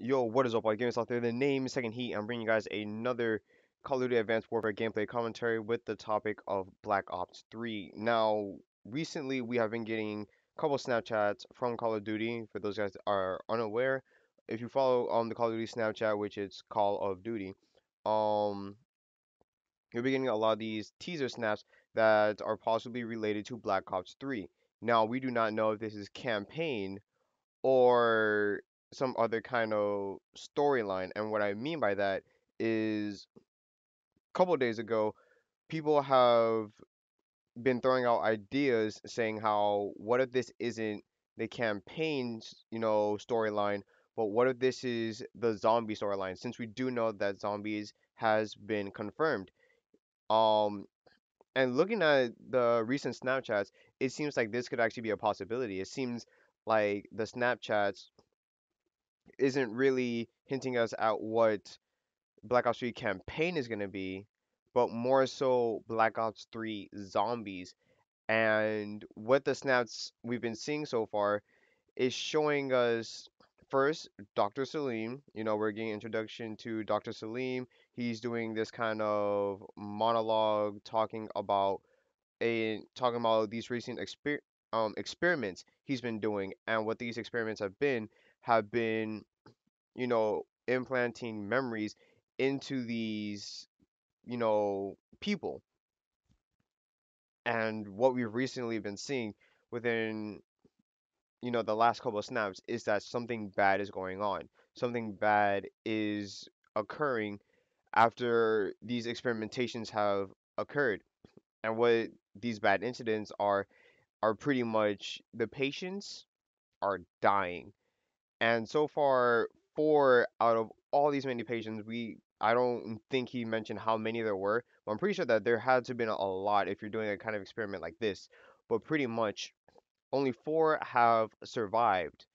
Yo, what is up, all gamers out there? The name is Second Heat. I'm bringing you guys another Call of Duty Advanced Warfare gameplay commentary with the topic of Black Ops 3. Now, recently we have been getting a couple Snapchats from Call of Duty. For those guys that are unaware, if you follow the Call of Duty Snapchat, which is Call of Duty, um, you'll be getting a lot of these teaser snaps that are possibly related to Black Ops 3. Now, we do not know if this is campaign or some other kind of storyline. And what I mean by that is a couple of days ago, people have been throwing out ideas saying how what if this isn't the campaign's, storyline, but what if this is the zombie storyline, since we do know that zombies has been confirmed. Um and looking at the recent Snapchats, it seems like this could actually be a possibility. It seems like the Snapchats isn't really hinting us at what Black Ops 3 campaign is going to be, but more so Black Ops 3 zombies. And what the snaps we've been seeing so far is showing us first Dr. Salim. We're getting introduction to Dr. Salim. He's doing this kind of monologue talking about these recent experiments he's been doing, and what these experiments have been implanting memories into these, people. And what we've recently been seeing within, the last couple of snaps is that something bad is going on. Something bad is occurring after these experimentations have occurred. And what these bad incidents are pretty much the patients are dying. And so far, four out of all these many patients, I don't think he mentioned how many there were, but I'm pretty sure that there had to have been a lot if you're doing a kind of experiment like this. But pretty much only four have survived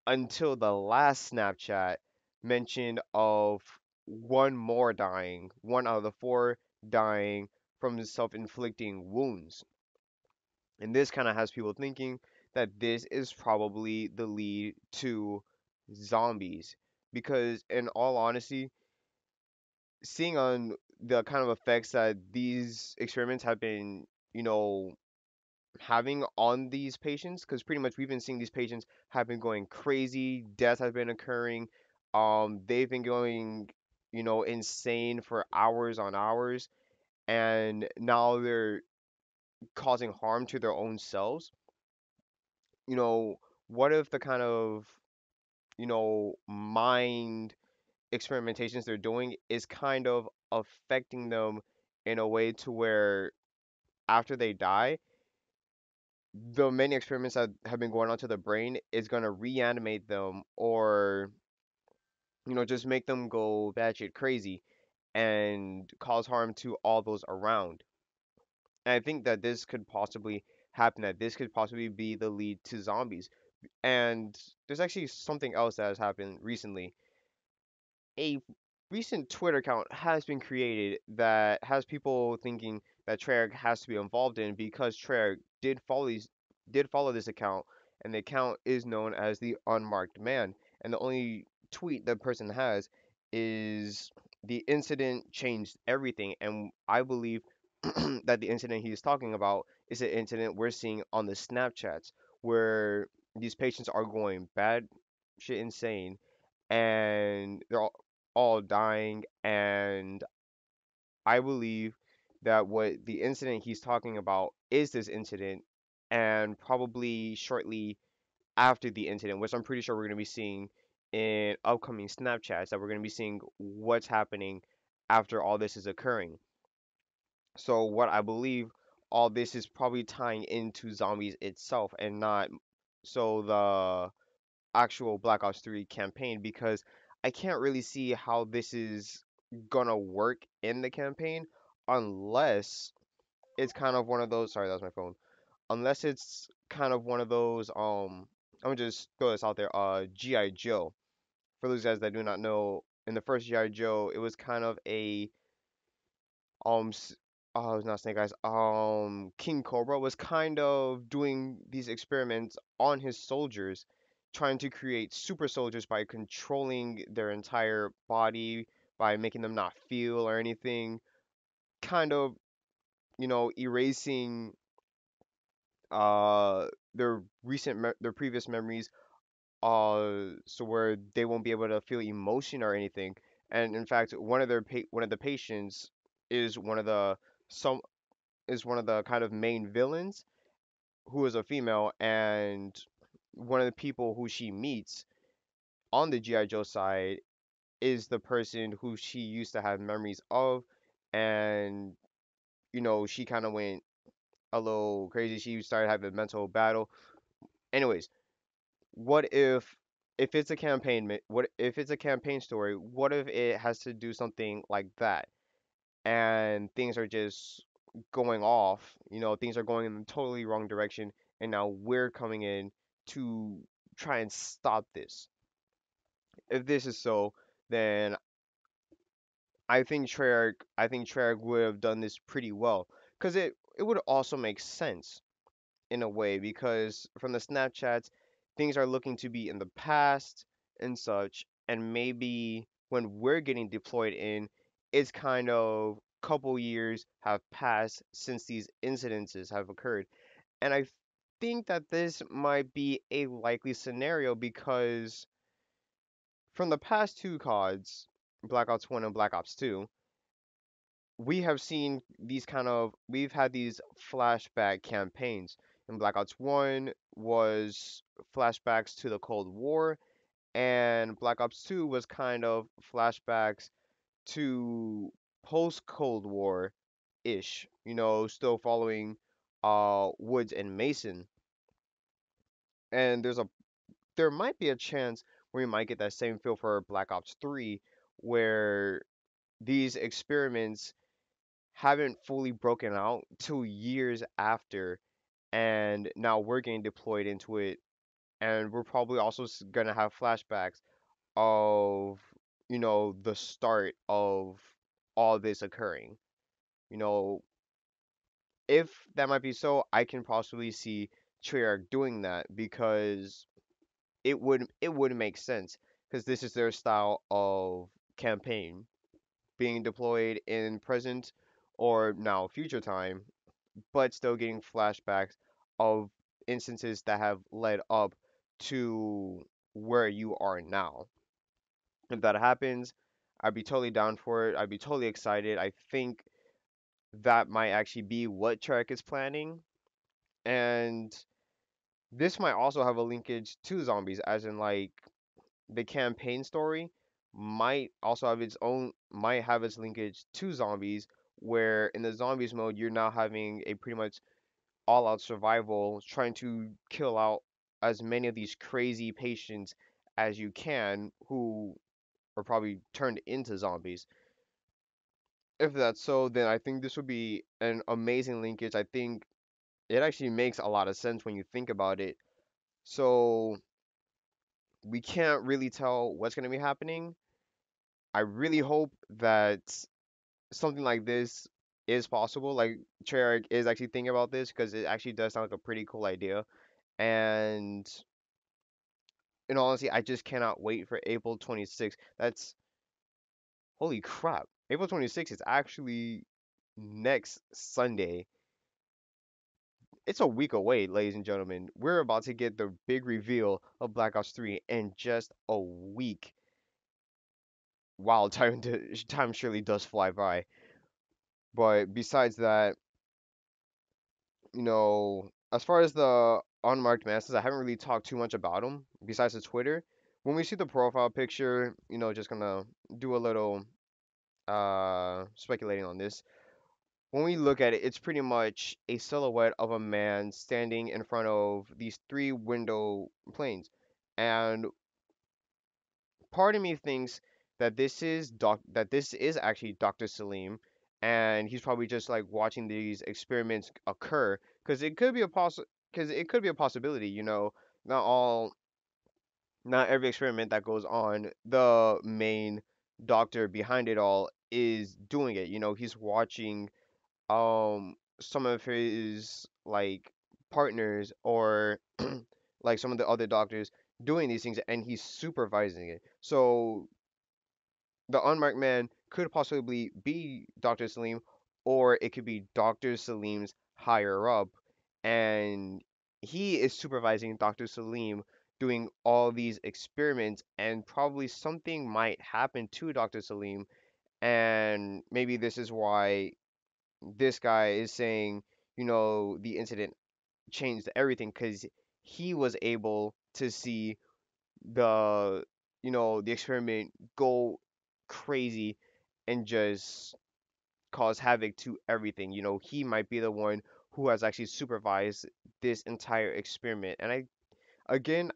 until the last Snapchat mentioned of one more dying, one out of the four dying from self-inflicting wounds. And this kind of has people thinking that this is probably the lead to zombies. Because, in all honesty, seeing on the kind of effects that these experiments have been, you know, having on these patients, because pretty much we've been seeing these patients have been going crazy, deaths have been occurring, they've been going, insane for hours on hours, and now they're causing harm to their own selves. you know, what if the kind of, mind experimentations they're doing is kind of affecting them in a way to where after they die, the many experiments that have been going on to the brain is going to reanimate them or, just make them go batshit crazy and cause harm to all those around. And I think that this could possibly happen, that this could possibly be the lead to zombies. And there's actually something else that has happened recently. A recent Twitter account has been created that has people thinking that Treyarch has to be involved in, because Treyarch did follow this account, and the account is known as the Unmarked Man. And the only tweet the person has is the incident changed everything. And I believe that the incident he's talking about is an incident we're seeing on the Snapchats, where these patients are going bad shit insane, and they're all dying. And I believe that what the incident he's talking about is this incident, and probably shortly after the incident, which I'm pretty sure we're going to be seeing in upcoming Snapchats, that we're going to be seeing what's happening after all this is occurring. So what I believe, all this is probably tying into zombies itself, and not so the actual Black Ops 3 campaign, because I can't really see how this is gonna work in the campaign unless it's kind of one of those. Sorry, that was my phone. Unless it's kind of one of those. I'm gonna just throw this out there. GI Joe. For those guys that do not know, in the first GI Joe, it was kind of a um. Oh, it's not Snake Eyes. King Cobra was kind of doing these experiments on his soldiers trying to create super soldiers by controlling their entire body, by making them not feel or anything, kind of, erasing their their previous memories, so where they won't be able to feel emotion or anything. And in fact, one of the patients is some one of the kind of main villains, who is a female, and one of the people who she meets on the GI Joe side is the person who she used to have memories of. And she kind of went a little crazy. She started having a mental battle. Anyways, what if it's a what if it's a campaign story? What if it has to do something like that, and things are just going off? Things are going in the totally wrong direction, and now we're coming in to try and stop this. If this is so, then I think Treyarch would have done this pretty well, because it would also make sense in a way, because from the Snapchats, things are looking to be in the past and such, and maybe when we're getting deployed in, it's kind of couple years have passed since these incidences have occurred. And I think that this might be a likely scenario, because from the past two CODs, Black Ops 1 and Black Ops 2, we've had these flashback campaigns. And Black Ops 1 was flashbacks to the Cold War, and Black Ops 2 was kind of flashbacks to post Cold War ish, still following Woods and Mason. And there might be a chance where we might get that same feel for Black Ops 3, where these experiments haven't fully broken out till years after, and now we're getting deployed into it, and we're probably also gonna have flashbacks of the start of all this occurring. You know, if that might be so, I can possibly see Treyarch doing that, because it would make sense, because this is their style of campaign, being deployed in present or now future time, but still getting flashbacks of instances that have led up to where you are now. If that happens, I'd be totally down for it. I'd be totally excited. I think that might actually be what Trek is planning. And this might also have a linkage to zombies, as in, like, the campaign story might have its linkage to zombies, where in the zombies mode you're now having a pretty much all out survival, trying to kill out as many of these crazy patients as you can, who are probably turned into zombies. If that's so, then I think this would be an amazing linkage. I think it actually makes a lot of sense when you think about it. So we can't really tell what's going to be happening. I really hope that something like this is possible. Like, Treyarch is actually thinking about this, because it actually does sound like a pretty cool idea. And in all honesty, I just cannot wait for April 26th. That's Holy crap. April 26th is actually next Sunday. It's a week away, ladies and gentlemen. We're about to get the big reveal of Black Ops 3 in just a week. Wow, time surely does fly by. But besides that, as far as the unmarked masses, I haven't really talked too much about them besides the Twitter. When we see the profile picture, just gonna do a little speculating on this. When we look at it, it's pretty much a silhouette of a man standing in front of these three window planes. And part of me thinks that this is actually Dr. Salim, and he's probably just like watching these experiments occur, because it could be a possibility. Not all not every experiment that goes on, the main doctor behind it all is doing it. He's watching some of his, like, partners, or like some of the other doctors doing these things and he's supervising it. So the unmarked man could possibly be Dr. Salim, or it could be Dr. Salim's higher up, and he is supervising Dr. Salim doing all these experiments, and probably something might happen to Dr. Salim, and maybe this is why this guy is saying, the incident changed everything because he was able to see the the experiment go crazy and just cause havoc to everything. He might be the one who has actually supervised this entire experiment. And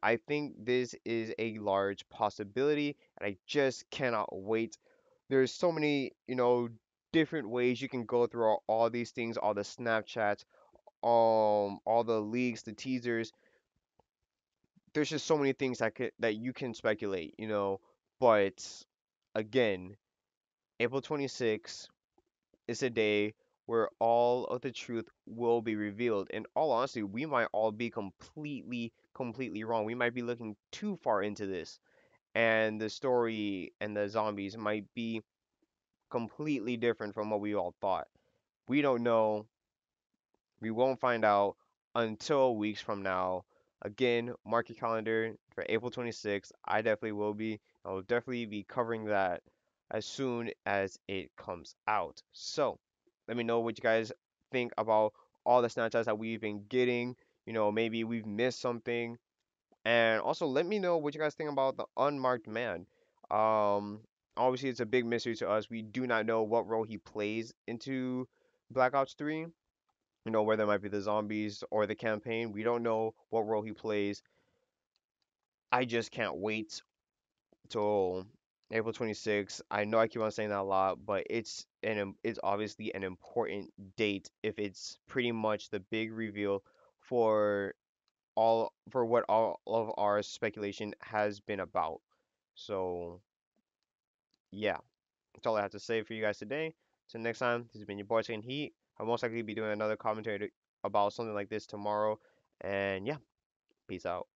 I think this is a large possibility, and I just cannot wait. There's so many, different ways you can go through all these things, all the Snapchats, all the leaks, the teasers. There's just so many things that you can speculate, but again, April 26th is a day where all of the truth will be revealed. And all honesty, we might all be completely wrong. We might be looking too far into this, and the story and the zombies might be completely different from what we all thought. We don't know. We won't find out until weeks from now. Again, mark your calendar for April 26th. I definitely will be. I will definitely be covering that as soon as it comes out. So, let me know what you guys think about all the Snapchats that we've been getting. Maybe we've missed something. And also, let me know what you guys think about the unmarked man. Um, Obviously, it's a big mystery to us. We do not know what role he plays into Black Ops 3, whether it might be the zombies or the campaign. We don't know what role he plays. I just can't wait till April 26th. I know I keep on saying that a lot, but it's obviously an important date if it's pretty much the big reveal for what all of our speculation has been about. So, yeah, that's all I have to say for you guys today. Till next time, this has been your boy Taking Heat. I'll most likely be doing another commentary about something like this tomorrow. And yeah, peace out.